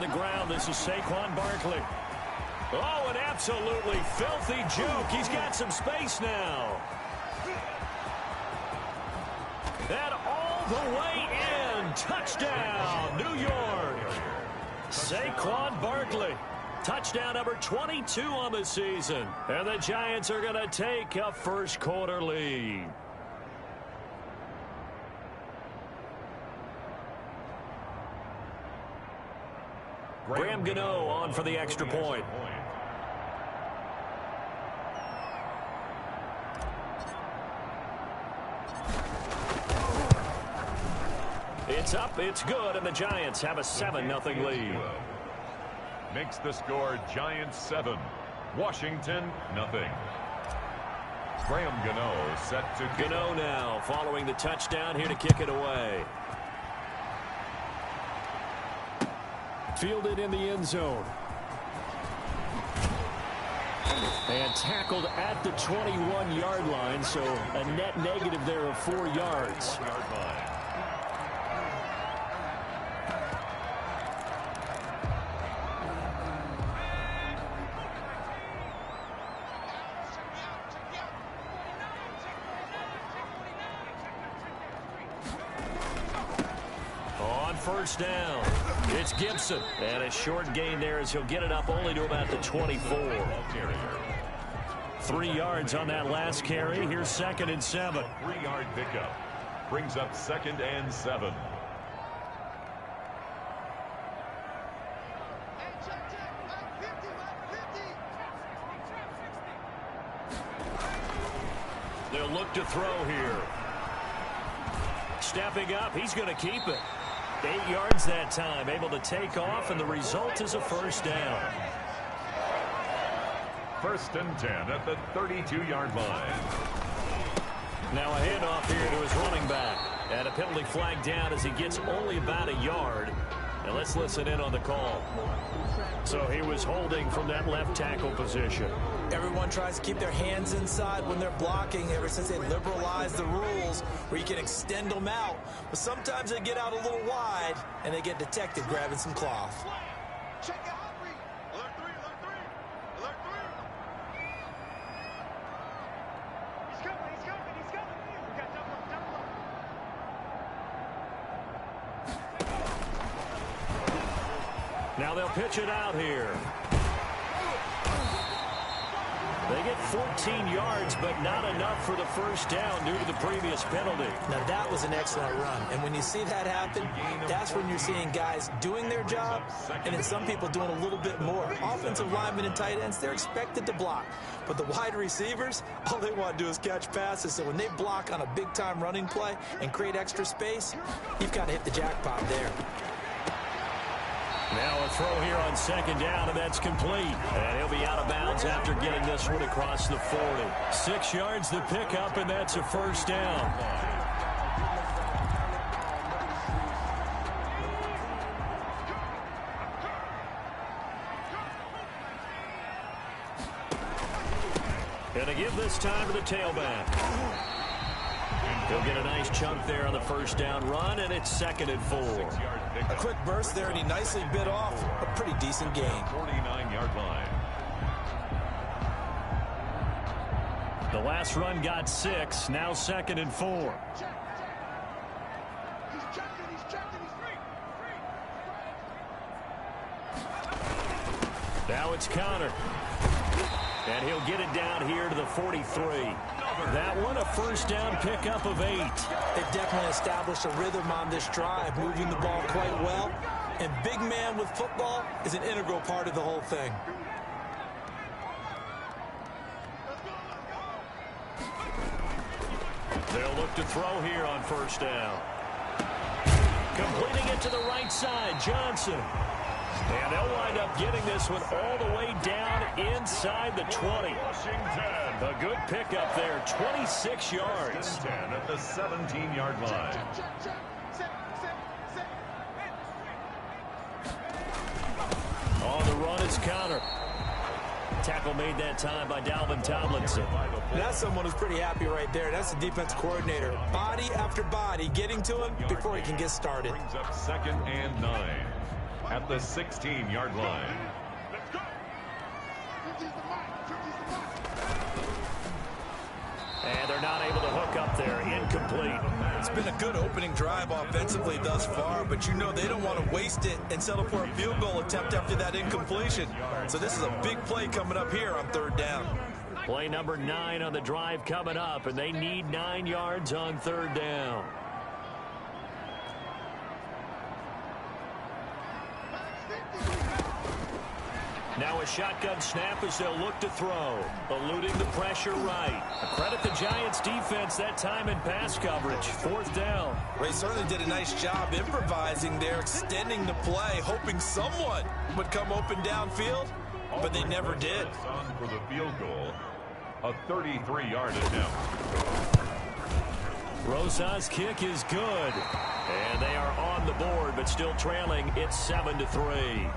on the ground. This is Saquon Barkley. Oh, an absolutely filthy joke. He's got some space now. And all the way in. Touchdown, New York. Saquon Barkley. Touchdown number 22 on the season. And the Giants are going to take a first quarter lead. Graham Gano on for the extra point. It's up, it's good, and the Giants have a 7-0 lead. Makes the score Giants 7, Washington nothing. Graham Gano set to kick. Gano now following the touchdown here to kick it away. Fielded in the end zone. And tackled at the 21-yard line, so a net negative there of 4 yards. On first down, it's Gibson. And a short gain there as he'll get it up only to about the 24. 3 yards on that last carry. Here's 2nd and 7. 3-yard pickup. Brings up 2nd and 7. They'll look to throw here. Stepping up, he's going to keep it. 8 yards that time, able to take off, and the result is a first down. 1st and 10 at the 32-yard line. Now a handoff here to his running back. And a penalty flag down as he gets only about a yard. And let's listen in on the call. So he was holding from that left tackle position. Everyone tries to keep their hands inside when they're blocking ever since they liberalized the rules where you can extend them out. But sometimes they get out a little wide and they get detected grabbing some cloth. Check out. Alert 3, alert 3. Alert 3. He's coming, he's coming, he's coming. We got double up, double up. Now they'll pitch it out here. They get 14 yards, but not enough for the first down due to the previous penalty. Now that was an excellent run. And when you see that happen, that's when you're seeing guys doing their job and then some people doing a little bit more. Offensive linemen and tight ends, they're expected to block. But the wide receivers, all they want to do is catch passes. So when they block on a big-time running play and create extra space, you've got to hit the jackpot there. Now a throw here on 2nd down, and that's complete. And he'll be out of bounds after getting this one across the 40. 6 yards to pick up, and that's a first down. And to give this time to the tailback. He'll get a nice chunk there on the first down run, and it's 2nd and 4. A quick burst there, and he nicely bit off a pretty decent gain. 49-yard line. The last run got 6, now 2nd and 4. He's checking, he's checking, he's free. Now it's Connor. And he'll get it down here to the 43. That one a first down pickup of 8. They've definitely established a rhythm on this drive, moving the ball quite well. And big man with football is an integral part of the whole thing. They'll look to throw here on first down. Completing it to the right side, Johnson. And they'll wind up getting this one all the way down inside the 20. A good pickup there, 26 yards. 10 at the 17-yard line. On the run is Connor. Tackle made that time by Dalvin Tomlinson. That's someone who's pretty happy right there. That's the defense coordinator. Body after body getting to him before he can get started. Brings up 2nd and 9. at the 16-yard line. And they're not able to hook up there. Incomplete. It's been a good opening drive offensively thus far, but you know they don't want to waste it and settle for a field goal attempt after that incompletion. So this is a big play coming up here on 3rd down. Play number 9 on the drive coming up, and they need 9 yards on 3rd down. Now a shotgun snap as they'll look to throw. Eluding the pressure right. Credit the Giants defense that time in pass coverage. 4th down. They certainly did a nice job improvising there, extending the play, hoping someone would come open downfield, but they never did. On for the field goal, a 33-yard attempt. Rosa's kick is good. And they are on the board, but still trailing. It's 7-3.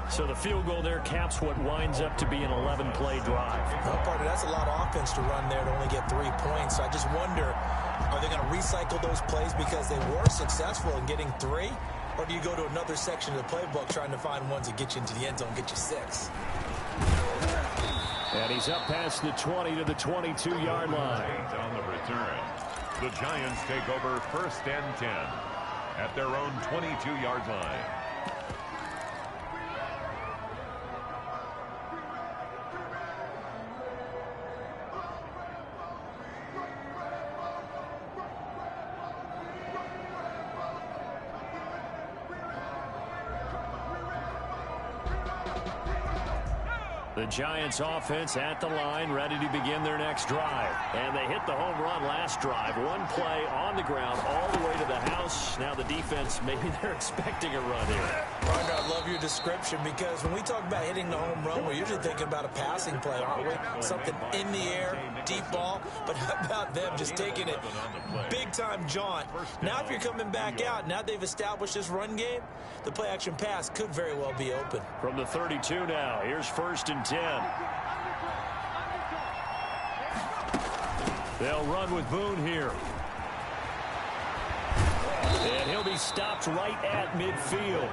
So the field goal there caps what winds up to be an 11-play drive. Well, partner, that's a lot of offense to run there to only get 3 points. So I just wonder, are they going to recycle those plays because they were successful in getting 3? Or do you go to another section of the playbook trying to find ones that get you into the end zone, get you 6? And he's up past the 20 to the 22-yard line. On the return, the Giants take over 1st and 10 at their own 22-yard line. The Giants offense at the line, ready to begin their next drive. And they hit the home run last drive. 1 play on the ground all the way to the house. Now the defense, maybe they're expecting a run here. Roger, I love your description because when we talk about hitting the home run, we're usually thinking about a passing play, aren't we? Something in the air, deep ball. But how about them just taking it big-time jaunt? Now if you're coming back out, now they've established this run game, the play-action pass could very well be open. From the 32 now, here's 1st and 10. They'll run with Boone here. And he'll be stopped right at midfield.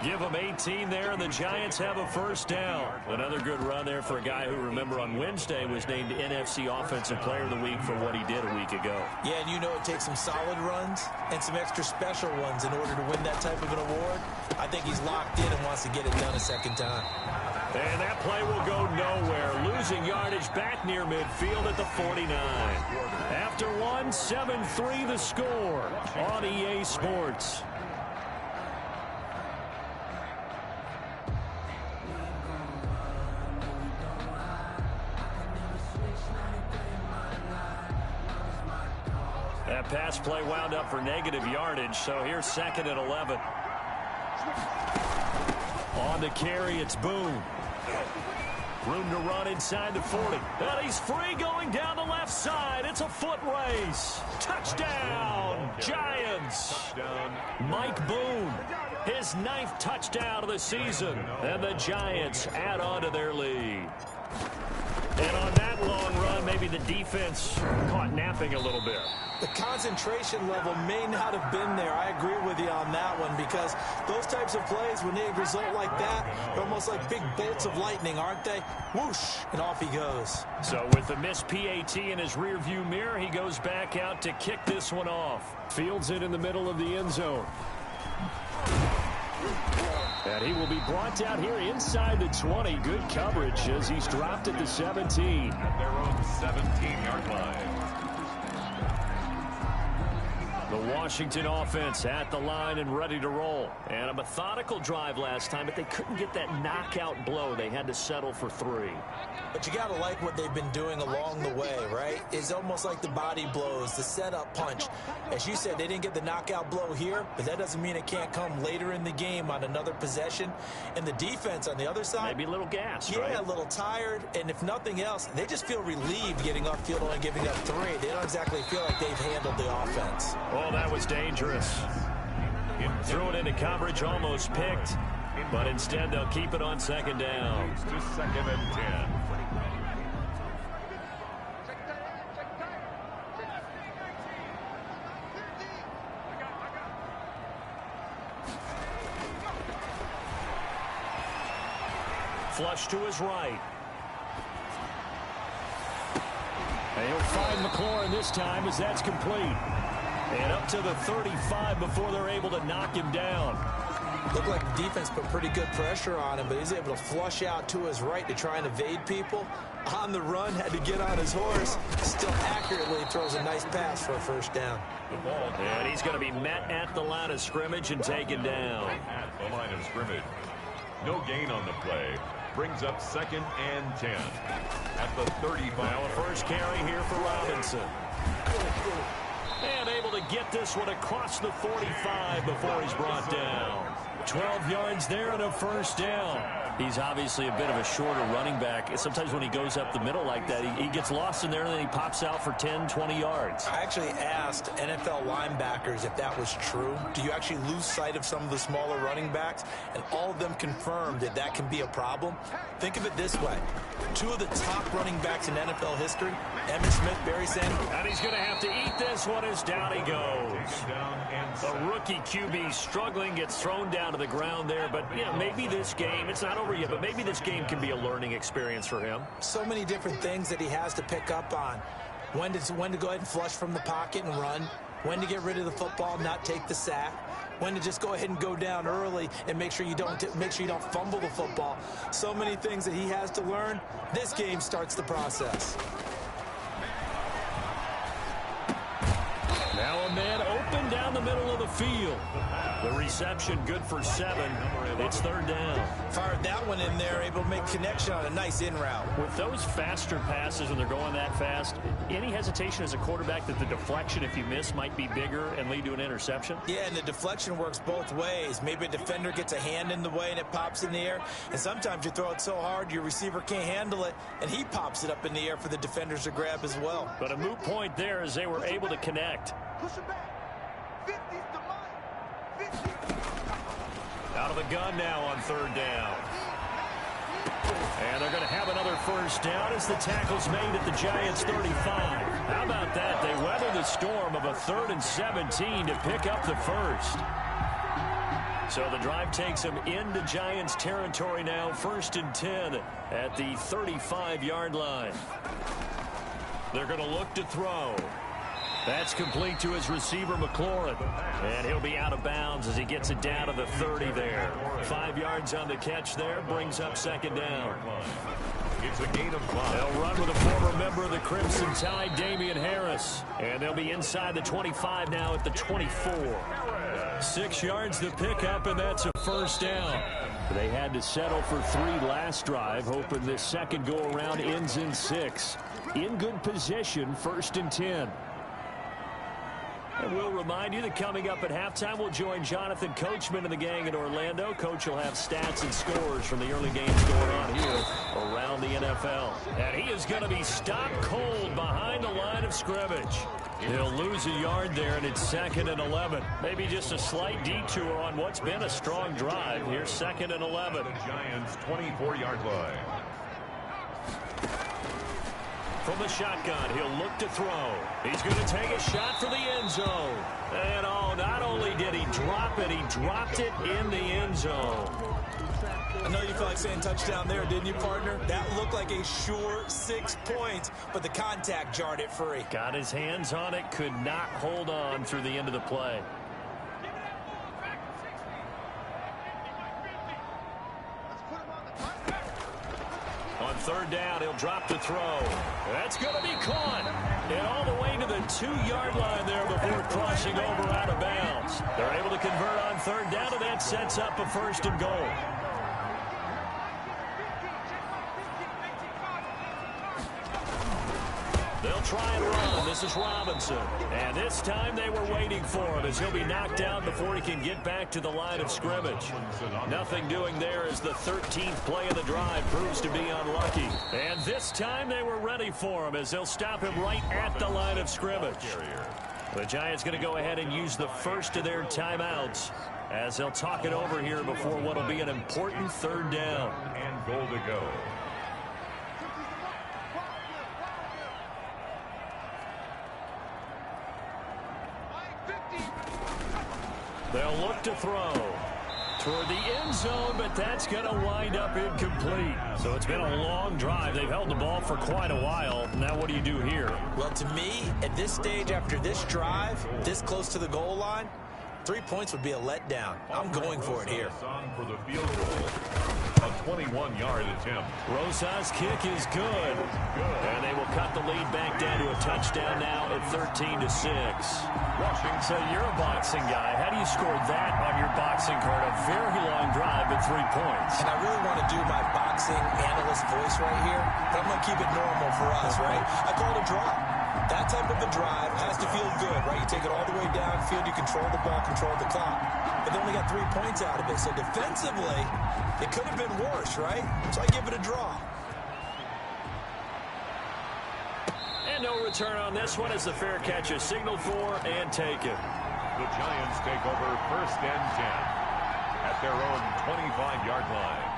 Give them 18 there, and the Giants have a 1st down. Another good run there for a guy who, remember, on Wednesday was named NFC Offensive Player of the Week for what he did a week ago. Yeah, and you know it takes some solid runs and some extra special ones in order to win that type of an award. I think he's locked in and wants to get it done a 2nd time. And that play will go nowhere. Losing yardage back near midfield at the 49. After 1, 7-3 the score on EA Sports. That pass play wound up for negative yardage, so here's 2nd and 11. On the carry, it's Boone. Room to run inside the 40. And he's free going down the left side. It's a foot race. Touchdown, Giants. Mike Boone, his 9th touchdown of the season. And the Giants add on to their lead. And on that long run, maybe the defense caught napping a little bit. The concentration level may not have been there. I agree with you on that one because those types of plays, when they result like that, they're almost like big bolts of lightning, aren't they? Whoosh, and off he goes. So with the missed PAT in his rearview mirror, he goes back out to kick this one off. Fields it in the middle of the end zone. And he will be brought down here inside the 20. Good coverage as he's dropped at the 17. At their own 17-yard line. The Washington offense at the line and ready to roll. And a methodical drive last time, but they couldn't get that knockout blow. They had to settle for 3. But you got to like what they've been doing along the way, right? It's almost like the body blows, the setup punch. As you said, they didn't get the knockout blow here, but that doesn't mean it can't come later in the game on another possession. And the defense on the other side, maybe a little gassed, yeah, right? A little tired. And if nothing else, they just feel relieved getting off field only giving up 3. They don't exactly feel like they've handled the offense. Oh, that was dangerous. Threw it into coverage, almost picked. But instead, they'll keep it on 2nd down. To 2nd and 10. flush to his right. And he'll find McLaurin this time as that's complete. And up to the 35 before they're able to knock him down. Looked like the defense put pretty good pressure on him, but he's able to flush out to his right to try and evade people. On the run, had to get on his horse. Still accurately throws a nice pass for a first down. And he's going to be met at the line of scrimmage and taken down. At the line of scrimmage. No gain on the play. Brings up 2nd and 10 at the 35. Now a first carry here for Robinson. And able to get this one across the 45 before he's brought down. 12 yards there and a first down. He's obviously a bit of a shorter running back. Sometimes when he goes up the middle like that, he gets lost in there and then he pops out for 10, 20 yards. I actually asked NFL linebackers if that was true. Do you actually lose sight of some of the smaller running backs? And all of them confirmed that that can be a problem. Think of it this way. 2 of the top running backs in NFL history, Emmitt Smith, Barry Sanders. And he's going to have to eat this one as down he goes. A rookie QB struggling, gets thrown down to the ground there. But, you know, maybe this game, it's not over yet, but maybe this game can be a learning experience for him. So many different things that he has to pick up on. When to go ahead and flush from the pocket and run. When to get rid of the football, not take the sack. When to just go ahead and go down early and make sure you don't fumble the football. So many things that he has to learn. This game starts the process. Now a man open down the middle of the field. The reception good for 7. It's 3rd down. Fired that one in there, able to make connection on a nice in route. With those faster passes when they're going that fast, any hesitation as a quarterback that the deflection, if you miss, might be bigger and lead to an interception? Yeah, and the deflection works both ways. Maybe a defender gets a hand in the way and it pops in the air. And sometimes you throw it so hard your receiver can't handle it, and he pops it up in the air for the defenders to grab as well. But a moot point there as they were able to connect. Push it back. 50's the money. 50. Out of the gun now on 3rd down. And they're going to have another first down as the tackle's made at the Giants' 35. How about that? They weather the storm of a 3rd and 17 to pick up the first. So the drive takes them into Giants territory now, 1st and 10 at the 35-yard line. They're going to look to throw. That's complete to his receiver, McLaurin. And he'll be out of bounds as he gets it down to the 30 there. 5 yards on the catch there, brings up 2nd down. It's a gain of 5. They'll run with a former member of the Crimson Tide, Damian Harris. And they'll be inside the 25 now at the 24. 6 yards to pick up, and that's a first down. They had to settle for 3 last drive, hoping this second go-around ends in 6. In good position, 1st and 10. And we'll remind you that coming up at halftime, we'll join Jonathan Coachman and the gang in Orlando. Coach will have stats and scores from the early games going on here around the NFL. And he is going to be stopped cold behind the line of scrimmage. He'll lose a yard there, and it's 2nd and 11. Maybe just a slight detour on what's been a strong drive. Here's 2nd and 11. The Giants' 24-yard line. From the shotgun, he'll look to throw. He's going to take a shot for the end zone. And not only did he drop it, he dropped it in the end zone. I know you felt like saying touchdown there, didn't you, partner? That looked like a sure 6 points, but the contact jarred it free. Got his hands on it, could not hold on through the end of the play. On 3rd down, he'll drop the throw. That's going to be caught. And all the way to the 2-yard line there before crossing over out of bounds. They're able to convert on 3rd down, and that sets up a 1st and goal. They'll try and run. This is Robinson. And this time they were waiting for him as he'll be knocked out before he can get back to the line of scrimmage. Nothing doing there as the 13th play of the drive proves to be unlucky. And this time they were ready for him as they'll stop him right at the line of scrimmage. The Giants going to go ahead and use the first of their timeouts as they'll talk it over here before what will be an important 3rd down. And goal to go. They'll look to throw. toward the end zone, but that's going to wind up incomplete. So it's been a long drive. They've held the ball for quite a while. Now what do you do here? Well, to me, at this stage, after this drive, this close to the goal line, 3 points would be a letdown. I'm going for it here. For the field goal, a 21-yard attempt. Rosa's kick is good. And they will cut the lead back down to a touchdown now at 13-6. So you're a boxing guy. How do you score that on your boxing card? A very long drive at 3 points. And I really want to do my boxing analyst voice right here, but I'm going to keep it normal for us, right? I call it a draw. That type of a drive has to feel good, right? You take it all the way downfield, you control the ball, control the clock. But they only got 3 points out of it. So defensively, it could have been worse, right? So I give it a draw. And no return on this one as the fair catch is signaled for and taken. The Giants take over 1st and 10 at their own 25-yard line.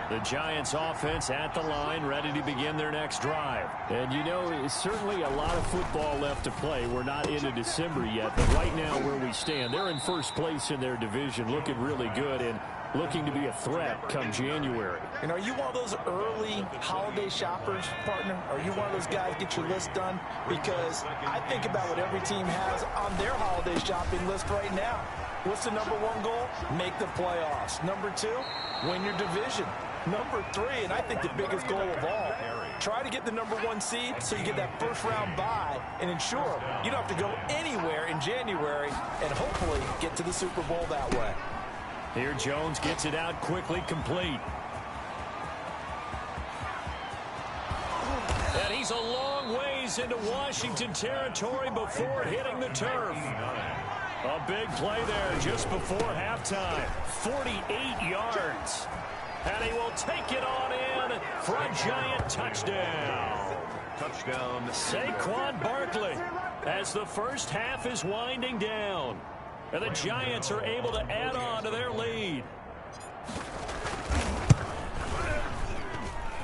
The Giants offense at the line, ready to begin their next drive. And you know, it's certainly a lot of football left to play. We're not into December yet, but right now where we stand, they're in first place in their division, looking really good and looking to be a threat come January. And are you one of those early holiday shoppers, partner? Are you one of those guys get your list done? Because I think about what every team has on their holiday shopping list right now. What's the number 1 goal? Make the playoffs. Number 2, win your division. Number 3, and I think the biggest goal of all, try to get the number 1 seed so you get that first-round bye and ensure you don't have to go anywhere in January and hopefully get to the Super Bowl that way. Here Jones gets it out quickly, complete. And he's a long ways into Washington territory before hitting the turf. A big play there just before halftime. 48 yards. And he will take it on in for a Giant touchdown. Touchdown. Saquon Barkley as the first half is winding down. And the Giants are able to add on to their lead.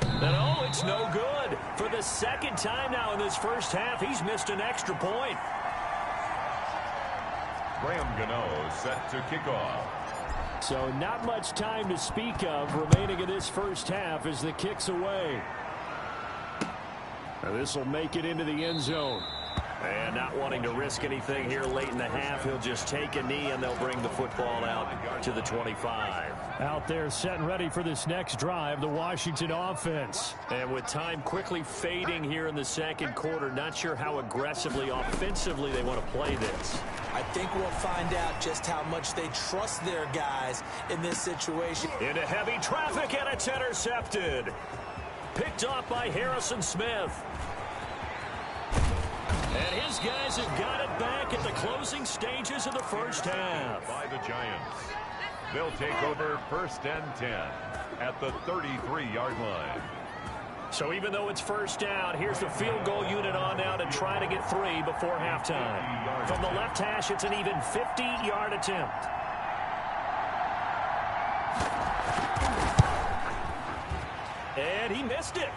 And oh, it's no good. For the second time now in this first half, he's missed an extra point. Graham Gano set to kick off. So not much time to speak of remaining in this first half as the kick's away. Now this will make it into the end zone. And not wanting to risk anything here late in the half, he'll just take a knee and they'll bring the football out to the 25. Out there set and ready for this next drive, the Washington offense. And with time quickly fading here in the second quarter, not sure how aggressively, offensively they want to play this. I think we'll find out just how much they trust their guys in this situation. Into heavy traffic, and it's intercepted. Picked off by Harrison Smith. And his guys have got it back at the closing stages of the first half. By the Giants. They'll take over 1st and 10 at the 33-yard line. So even though it's first down, here's the field goal unit on now to try to get 3 before halftime. From the left hash, it's an even 50-yard attempt. And he missed it.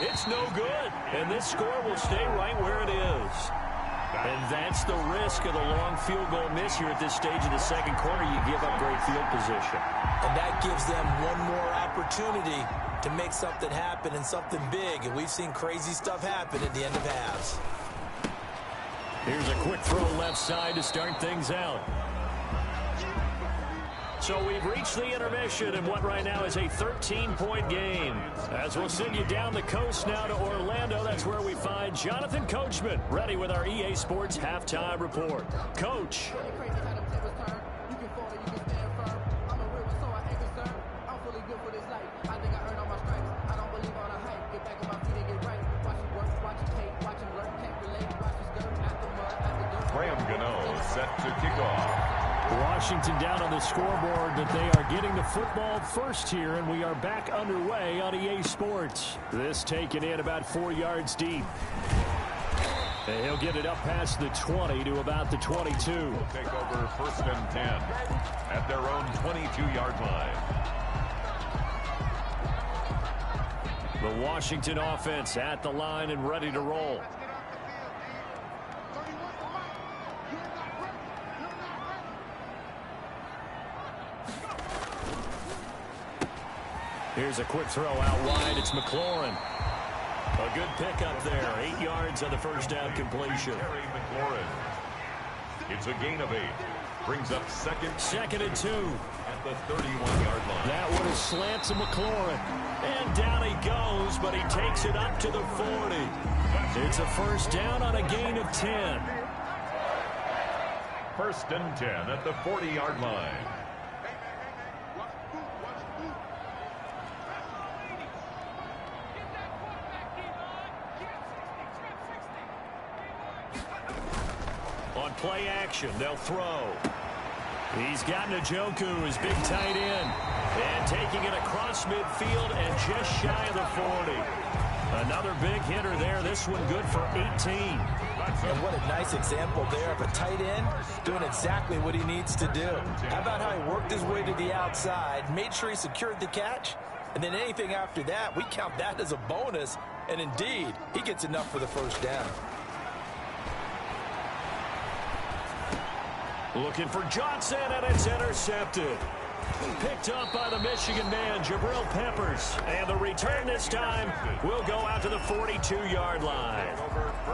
It's no good. And this score will stay right where it is. And that's the risk of the long field goal miss here at this stage of the second quarter. You give up great field position. And that gives them one more opportunity to make something happen and something big. And we've seen crazy stuff happen at the end of halves. Here's a quick throw left side to start things out. So we've reached the intermission in what right now is a 13-point game. As we'll send you down the coast now to Orlando, that's where we find Jonathan Coachman, ready with our EA Sports Halftime Report. Coach. Graham Gano set to kick off. Washington down on the scoreboard, but they are getting the football first here, and we are back underway on EA Sports. This taken in about 4 yards deep. And he'll get it up past the 20 to about the 22. They'll take over 1st and 10 at their own 22-yard line. The Washington offense at the line and ready to roll. Here's a quick throw out wide. It's McLaurin. A good pickup there. 8 yards on the first down completion. McLaurin. It's a gain of 8. Brings up second and 2. At the 31-yard line. That one is slant to McLaurin. And down he goes, but he takes it up to the 40. It's a first down on a gain of 10. First and 10 at the 40-yard line. On play action, they'll throw. He's got Njoku, his big tight end. And taking it across midfield and just shy of the 40. Another big hitter there. This one good for 18. And what a nice example there of a tight end doing exactly what he needs to do. How about how he worked his way to the outside, made sure he secured the catch, and then anything after that, we count that as a bonus. And indeed, he gets enough for the first down. Looking for Johnson, and it's intercepted. Picked up by the Michigan man, Jabril Peppers. And the return this time will go out to the 42-yard line.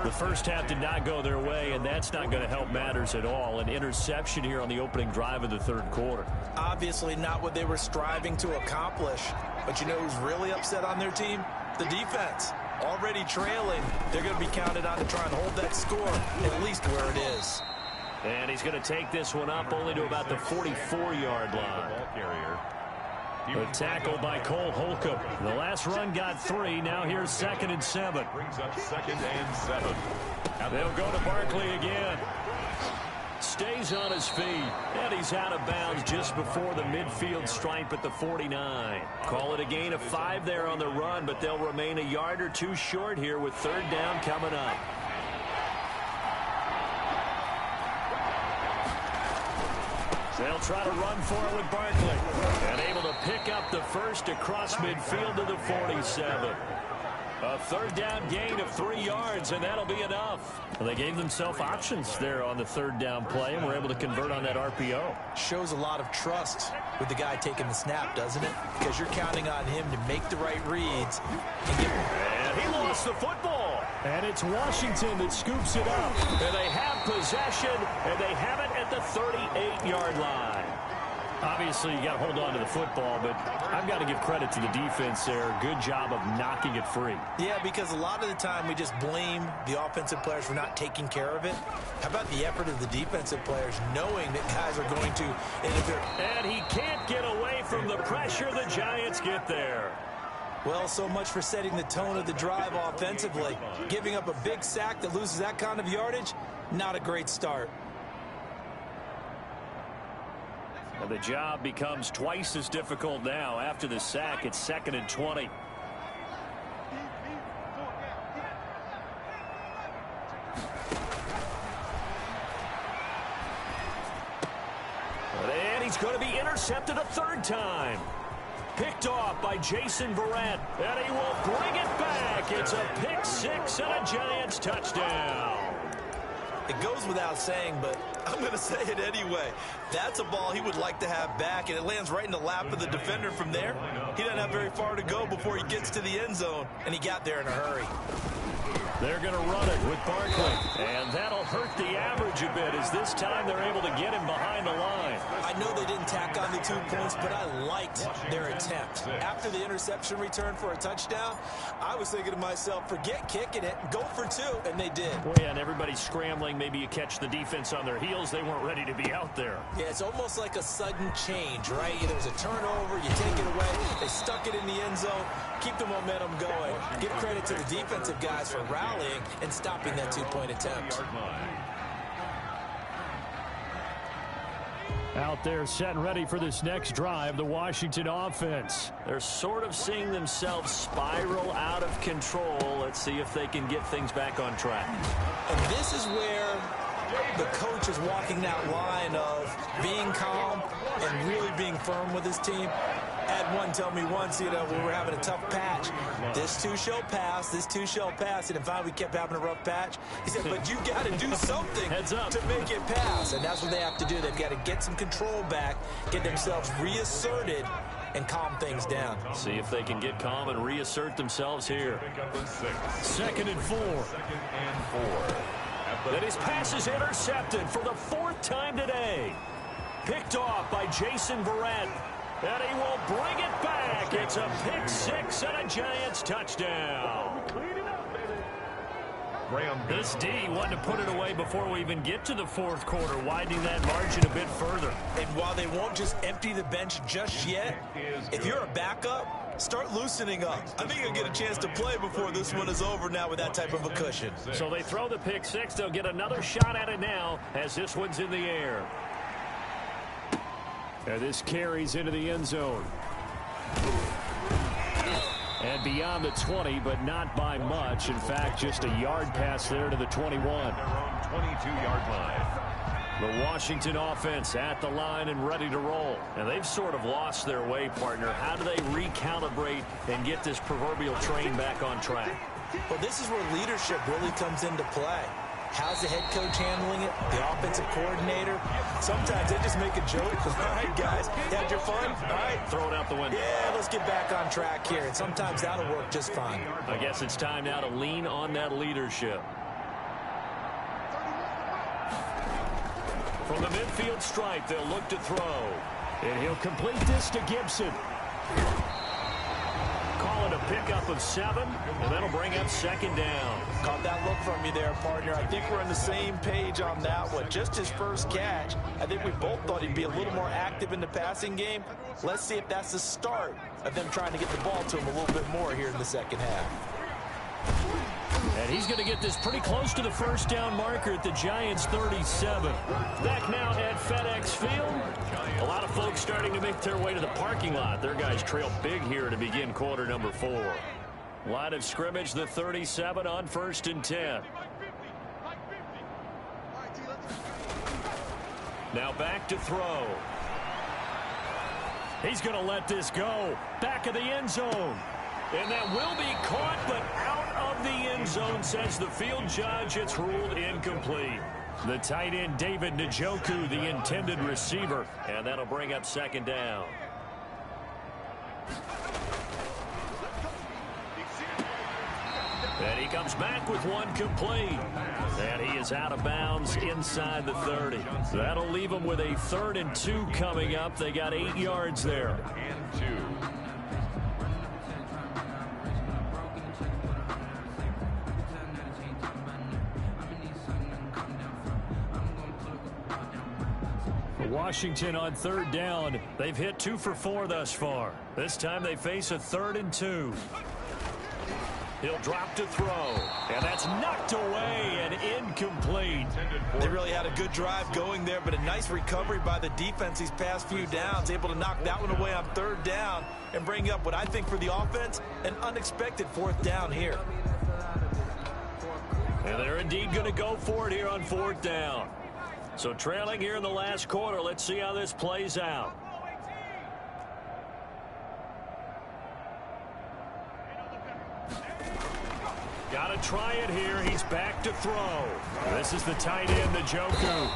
The first half did not go their way, and that's not going to help matters at all. An interception here on the opening drive of the third quarter. Obviously not what they were striving to accomplish. But you know who's really upset on their team? The defense. Already trailing. They're going to be counted on to try and hold that score at least where it is. And he's going to take this one up only to about the 44-yard line. A tackle by Cole Holcomb. The last run got 3. Now here's 2nd and 7. Brings up 2nd and 7. They'll go to Barkley again. Stays on his feet. And he's out of bounds just before the midfield stripe at the 49. Call it a gain of 5 there on the run, but they'll remain a yard or 2 short here with third down coming up. They'll try to run for it with Barkley. And able to pick up the first across midfield to the 47. A third down gain of 3 yards, and that'll be enough. Well, they gave themselves options there on the third down play, and were able to convert on that RPO. Shows a lot of trust with the guy taking the snap, doesn't it? Because you're counting on him to make the right reads. And he lost the football. And it's Washington that scoops it up. And they have possession, and they have it at the 38-yard line. Obviously, you got to hold on to the football, but I've got to give credit to the defense there. Good job of knocking it free. Yeah, because a lot of the time we just blame the offensive players for not taking care of it. How about the effort of the defensive players knowing that guys are going to interfere? And he can't get away from the pressure. The Giants get there. Well, so much for setting the tone of the drive offensively. Giving up a big sack that loses that kind of yardage, not a great start. And the job becomes twice as difficult now. After the sack, it's 2nd and 20. And he's going to be intercepted a third time. Picked off by Jason Verrett, and he will bring it back. It's a pick 6 and a Giants touchdown. It goes without saying, but I'm going to say it anyway. That's a ball he would like to have back, and it lands right in the lap of the defender from there. He doesn't have very far to go before he gets to the end zone, and he got there in a hurry. They're going to run it with Barkley, and that'll hurt the average a bit as this time they're able to get him behind the line. I know they didn't tack on the 2 points, but I liked their attempt. After the interception return for a touchdown, I was thinking to myself, forget kicking it, go for 2, and they did. Well, yeah, and everybody's scrambling. Maybe you catch the defense on their heels. They weren't ready to be out there. Yeah, it's almost like a sudden change, right? There's a turnover, you take it away, they stuck it in the end zone, keep the momentum going. Give credit to the defensive guys for rallying and stopping that 2-point attempt. Out there set and ready for this next drive, the Washington offense. They're sort of seeing themselves spiral out of control. Let's see if they can get things back on track. And this is where the coach is walking that line of being calm and really being firm with his team. I had one tell me once, when we were having a tough patch, this too shall pass, this too shall pass. And finally we kept having a rough patch. He said, but you got to do something Heads up. to make it pass. And that's what they have to do. They've got to get some control back, get themselves reasserted, and calm things down. See if they can get calm and reassert themselves here. Second and 4. Then his pass is intercepted for the 4th time today. Picked off by Jason Verrett. And he will bring it back. It's a pick 6 and a Giants touchdown. This D wanted to put it away before we even get to the 4th quarter, widening that margin a bit further. And while they won't just empty the bench just yet, if you're a backup, start loosening up. I think you'll get a chance to play before this one is over now with that type of a cushion. So they throw the pick 6. They'll get another shot at it now as this one's in the air. And this carries into the end zone. And beyond the 20, but not by much. In fact, just a yard pass there to the 21. 22-yard line. The Washington offense at the line and ready to roll. And they've sort of lost their way, partner. How do they recalibrate and get this proverbial train back on track? Well, this is where leadership really comes into play. How's the head coach handling it? The offensive coordinator? Sometimes they just make a joke. All right, guys, you had your fun? All right. Throw it out the window. Yeah, let's get back on track here. And sometimes that'll work just fine. I guess it's time now to lean on that leadership. From the midfield stripe, they'll look to throw. And he'll complete this to Gibson. Call it a pickup of 7, and that'll bring up 2nd down. Caught that look from you there, partner. I think we're on the same page on that one. Just his first catch. I think we both thought he'd be a little more active in the passing game. Let's see if that's the start of them trying to get the ball to him a little bit more here in the second half. And he's going to get this pretty close to the first down marker at the Giants' 37. Back now at FedEx Field. A lot of folks starting to make their way to the parking lot. Their guys trail big here to begin quarter number 4. Line of scrimmage, the 37 on 1st and 10. Now back to throw. He's going to let this go. Back of the end zone. And that will be caught, but out of the end zone, says the field judge. It's ruled incomplete. The tight end, David Njoku, the intended receiver. And that'll bring up 2nd down. And he comes back with one complete. And he is out of bounds inside the 30. That'll leave him with a 3rd and 2 coming up. They got 8 yards there. And 2. Washington on 3rd down. They've hit 2 for 4 thus far. This time they face a 3rd and 2. He'll drop to throw. And that's knocked away and incomplete. They really had a good drive going there, but a nice recovery by the defense these past few downs. Able to knock that one away on 3rd down and bring up what I think for the offense, an unexpected 4th down here. And they're indeed going to go for it here on 4th down. So trailing here in the last quarter. Let's see how this plays out. Got to try it here. He's back to throw. This is the tight end, Njoku.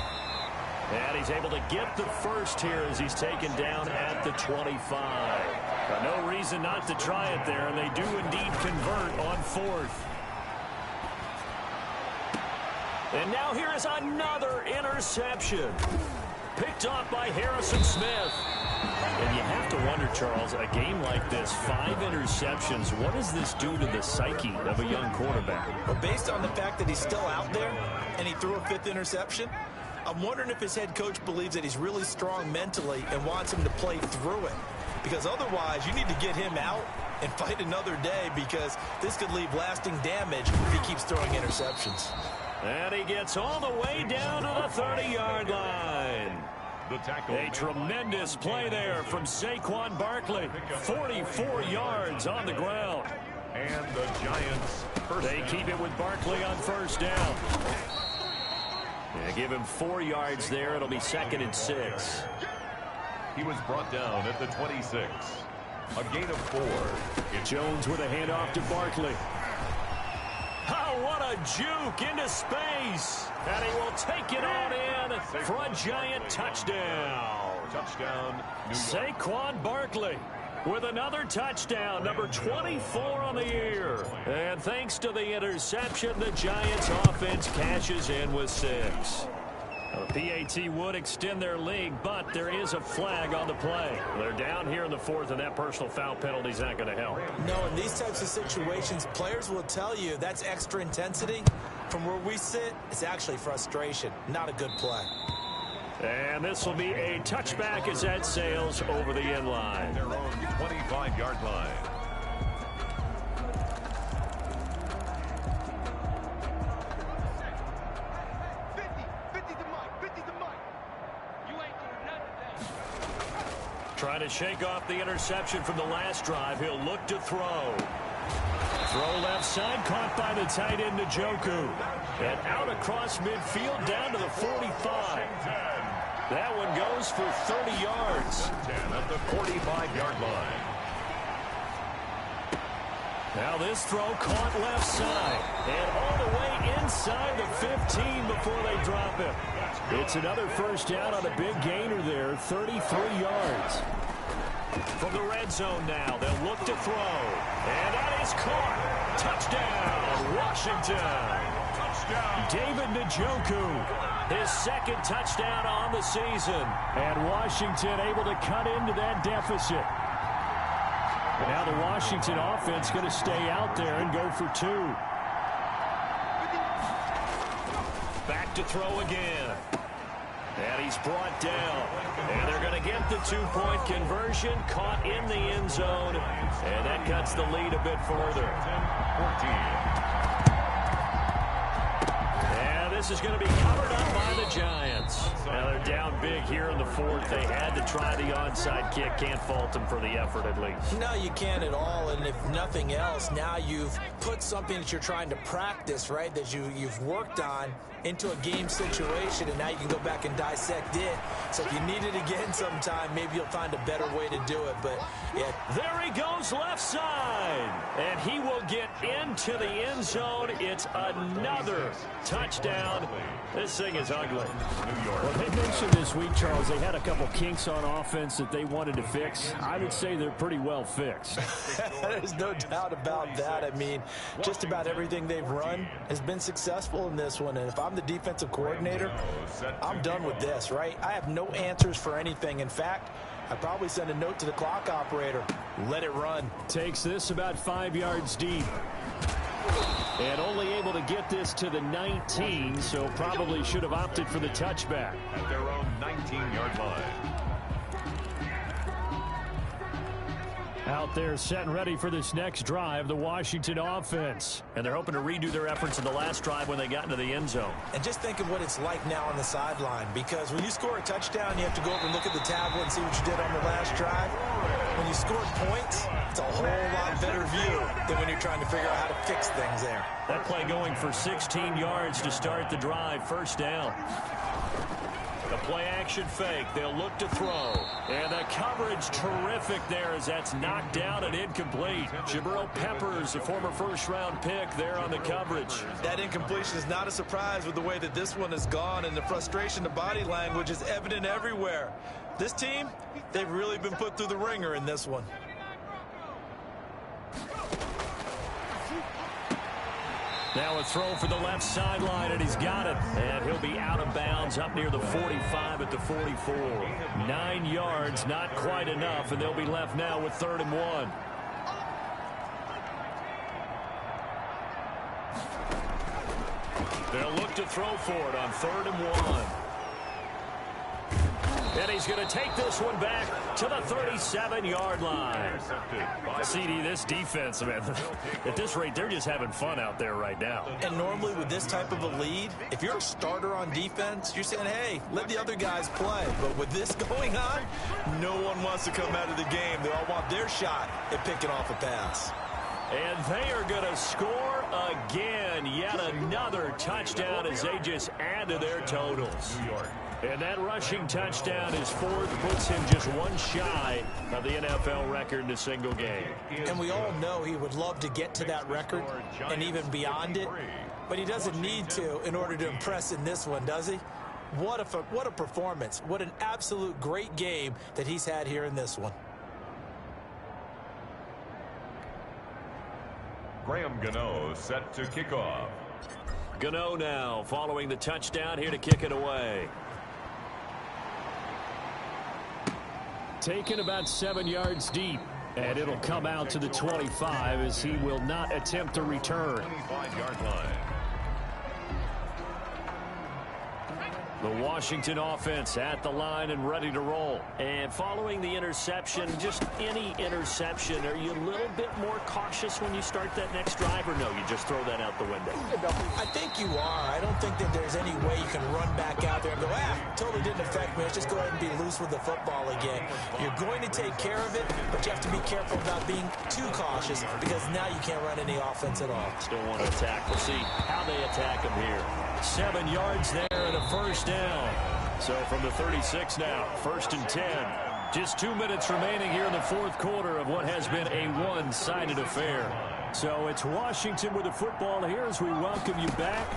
And he's able to get the first here as he's taken down at the 25. But no reason not to try it there, and they do indeed convert on 4th. And now here is another interception. Picked off by Harrison Smith. And you have to wonder, Charles, a game like this, 5 interceptions, what does this do to the psyche of a young quarterback? Well, based on the fact that he's still out there and he threw a 5th interception, I'm wondering if his head coach believes that he's really strong mentally and wants him to play through it. Because otherwise, you need to get him out and fight another day, because this could leave lasting damage if he keeps throwing interceptions. And he gets all the way down to the 30-yard line. A tremendous play there from Saquon Barkley. 44 yards on the ground. And the Giants. They keep it with Barkley on 1st down. Yeah, give him 4 yards there. It'll be 2nd and 6. He was brought down at the 26. A gain of 4. Jones with a handoff to Barkley. Oh, what a juke into space. And he will take it on in for a Giant touchdown. Touchdown, New York. Saquon Barkley. with another touchdown, number 24 on the year. And thanks to the interception, the Giants offense cashes in with 6. The PAT would extend their lead, but there is a flag on the play. They're down here in the 4th, and that personal foul penalty is not going to help. No, in these types of situations, players will tell you that's extra intensity. From where we sit, it's actually frustration. Not a good play. And this will be a touchback as that sails over the end line. Their own 25-yard line. Trying to shake off the interception from the last drive. He'll look to throw. Throw left side, caught by the tight end, Njoku. And out across midfield, down to the 45. That one goes for 30 yards. At the 45-yard line. Now this throw caught left side. And all the way inside the 15 before they drop him. It's another first down on a big gainer there, 33 yards. From the red zone now, they'll look to throw. And that is caught. Touchdown, Washington. Touchdown. David Njoku, his 2nd touchdown on the season. And Washington able to cut into that deficit. And now the Washington offense going to stay out there and go for 2. Back to throw again. And he's brought down. And they're going to get the 2-point conversion. Caught in the end zone. And that cuts the lead a bit further. 14. And this is going to be covered up by the Giants. Now they're down big here in the 4th. They had to try the onside kick. Can't fault them for the effort at least. No, you can't at all. And if nothing else, now you've put something that you're trying to practice, right, that you've worked on into a game situation, and now you can go back and dissect it. So if you need it again sometime, maybe you'll find a better way to do it. But yeah, there he goes left side, and he will get into the end zone. It's another touchdown. This thing is ugly. Well, they mentioned this week, Charles, they had a couple kinks on offense that they wanted to fix. I would say they're pretty well fixed. There's no doubt about that. I mean, just about everything they've run has been successful in this one. And if I'm the defensive coordinator, I'm done with this, right? I have no answers for anything. In fact, I'd probably send a note to the clock operator. Let it run. Takes this about 5 yards deep. And only able to get this to the 19, so probably should have opted for the touchback. At their own 19-yard line. Out there set and ready for this next drive, the Washington offense. And they're hoping to redo their efforts in the last drive when they got into the end zone. And just think of what it's like now on the sideline, because when you score a touchdown, you have to go over and look at the tablet and see what you did on the last drive. When you score points, it's a whole lot better view than when you're trying to figure out how to fix things there. That play going for 16 yards to start the drive, first down. The play action fake. They'll look to throw. And the coverage terrific there as that's knocked down and incomplete. Jabril Peppers, a former first-round pick there on the coverage. That incompletion is not a surprise with the way that this one has gone, and the frustration, the body language is evident everywhere. This team, they've really been put through the ringer in this one. Now a throw for the left sideline, and he's got it. And he'll be out of bounds up near the 45 at the 44. 9 yards, not quite enough, and they'll be left now with 3rd and 1. They'll look to throw for it on 3rd and 1. And he's going to take this one back to the 37-yard line. CD, this defense, man, at this rate, they're just having fun out there right now. And normally with this type of a lead, if you're a starter on defense, you're saying, hey, let the other guys play. But with this going on, no one wants to come out of the game. They all want their shot at picking off a pass. And they are going to score again. Yet another touchdown as they just add to their totals. New York. And that rushing touchdown is 4th, puts him just one shy of the NFL record in a single game. And we all know he would love to get to that record and even beyond it, but he doesn't need to in order to impress in this one, does he? What a performance. What an absolute great game that he's had here in this one. Graham Gano set to kick off. Gano now following the touchdown here to kick it away. Taken about 7 yards deep. And it'll come out to the 25 as he will not attempt to return. 25-yard line. The Washington offense at the line and ready to roll. And following the interception, just any interception, are you a little bit more cautious when you start that next drive, or no, you just throw that out the window? I think you are. I don't think that there's any way you can run back out there and go, totally didn't affect me. Let's just go ahead and be loose with the football again. You're going to take care of it, but you have to be careful about being too cautious because now you can't run any offense at all. Still want to attack. We'll see how they attack him here. 7 yards there and a first down. So from the 36 now, 1st and 10. Just 2 minutes remaining here in the fourth quarter of what has been a one-sided affair. So it's Washington with the football here as we welcome you back.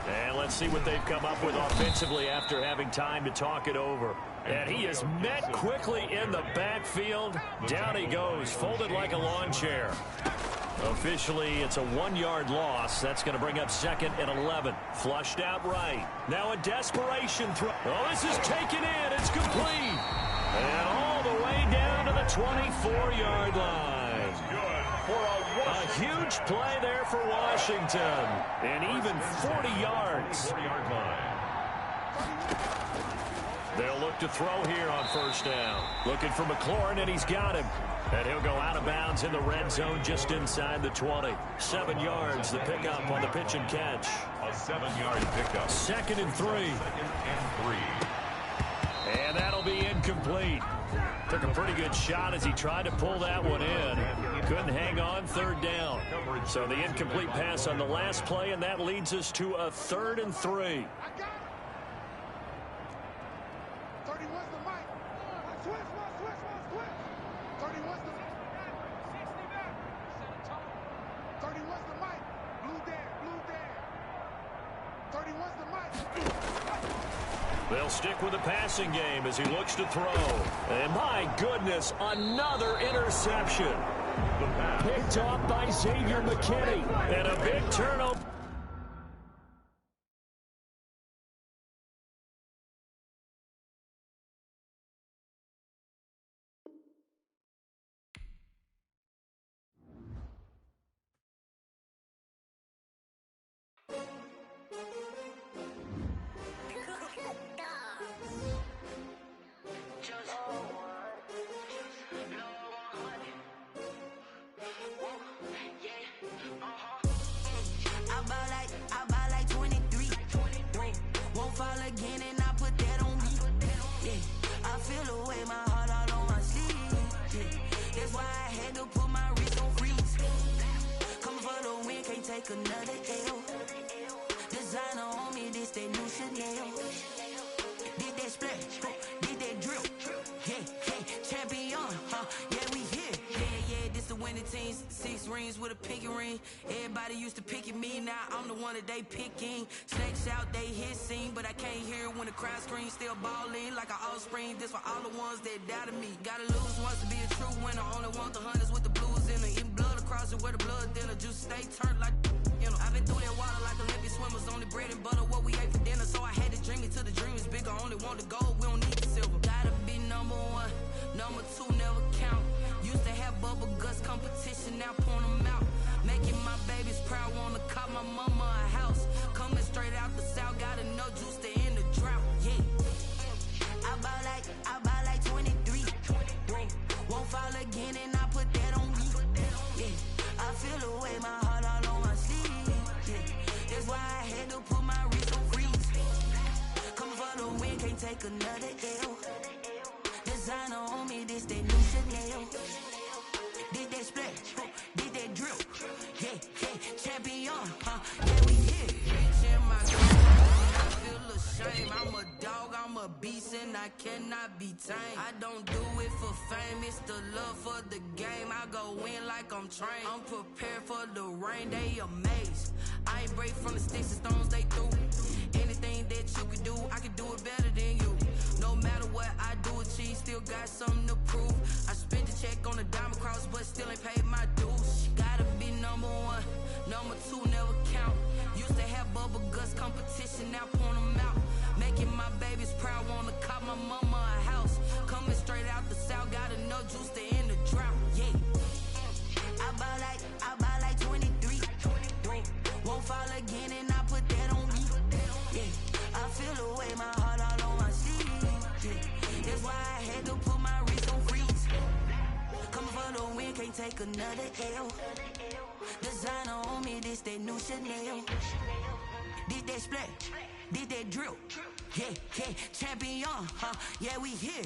And let's see what they've come up with offensively after having time to talk it over. And he is met quickly in the backfield. Down he goes, folded like a lawn chair. Officially, it's a 1-yard loss. That's going to bring up 2nd and 11. Flushed out right. Now a desperation throw. Oh, this is taken in. It's complete. And all the way down to the 24-yard line. A huge play there for Washington. And even 40 yards. 40-yard line. They'll look to throw here on first down. Looking for McLaurin, and he's got him. And he'll go out of bounds in the red zone just inside the 20. 7 yards, the pickup on the pitch and catch. A 7-yard pickup. 2nd and 3. 2nd and 3. And that'll be incomplete. Took a pretty good shot as he tried to pull that one in. Couldn't hang on, 3rd down. So the incomplete pass on the last play, and that leads us to a 3rd and 3. They'll stick with the passing game as he looks to throw. And my goodness, another interception. Picked off by Xavier McKinney. And a big turnover. Another L. Designer on me, this that new Chanel. Did that splash, did that drill. Yeah, champion, yeah, we here. Yeah, this the winning team. 6 rings with a pinky ring. Everybody used to picking me, now I'm the one that they picking. Snakes out, they hissing, but I can't hear when the crowd screams. Still balling like an offspring. This for all the ones that doubted me. Gotta lose once to be a true winner. Only want the hunters with the blues in it. Eating blood across it where the blood dinner. Just stay turned like. I've been through that water like Olympic swimmers. Only bread and butter, what we ate for dinner. So I had to dream it till the dream is bigger. Only want the gold, we don't need the silver. Gotta be number 1, number 2 never count. Used to have bubble guts competition, now point them out. Making my babies proud, wanna cop my mama a house. Coming straight out the south, got enough juice to end the drought. Yeah, I buy like 23. Won't fall again, and I put that on me. Yeah, I feel the way my heart all on my sleeve. That's why I had to put my wrist on freeze. Coming for the win, can't take another L. Designer on me, this that new Chanel. Did that splash, did that drill. Yeah, champion, yeah, we here. Reaching my goal, I feel ashamed. I'm a dog, I'm a beast, and I cannot be tamed. I don't do it for fame, it's the love for the game. I go in like I'm trained. I'm prepared for the rain, they amazed. I ain't break from the sticks and stones they threw. Anything that you can do, I can do it better than you. No matter what I do, achieve, still got something to prove. I spent the check on the diamond cross, but still ain't paid my dues. Gotta be number 1, juice to end the drought, yeah. I buy like 23. Won't fall again and I put that on me. Yeah, I feel the way, my heart all on my sleeve. Yeah, that's why I had to put my wrist on freeze. Coming for the win, can't take another L. Designer on me, this that new Chanel. Did that splash, did that drill. Yeah, yeah, champion, huh? Yeah, we here.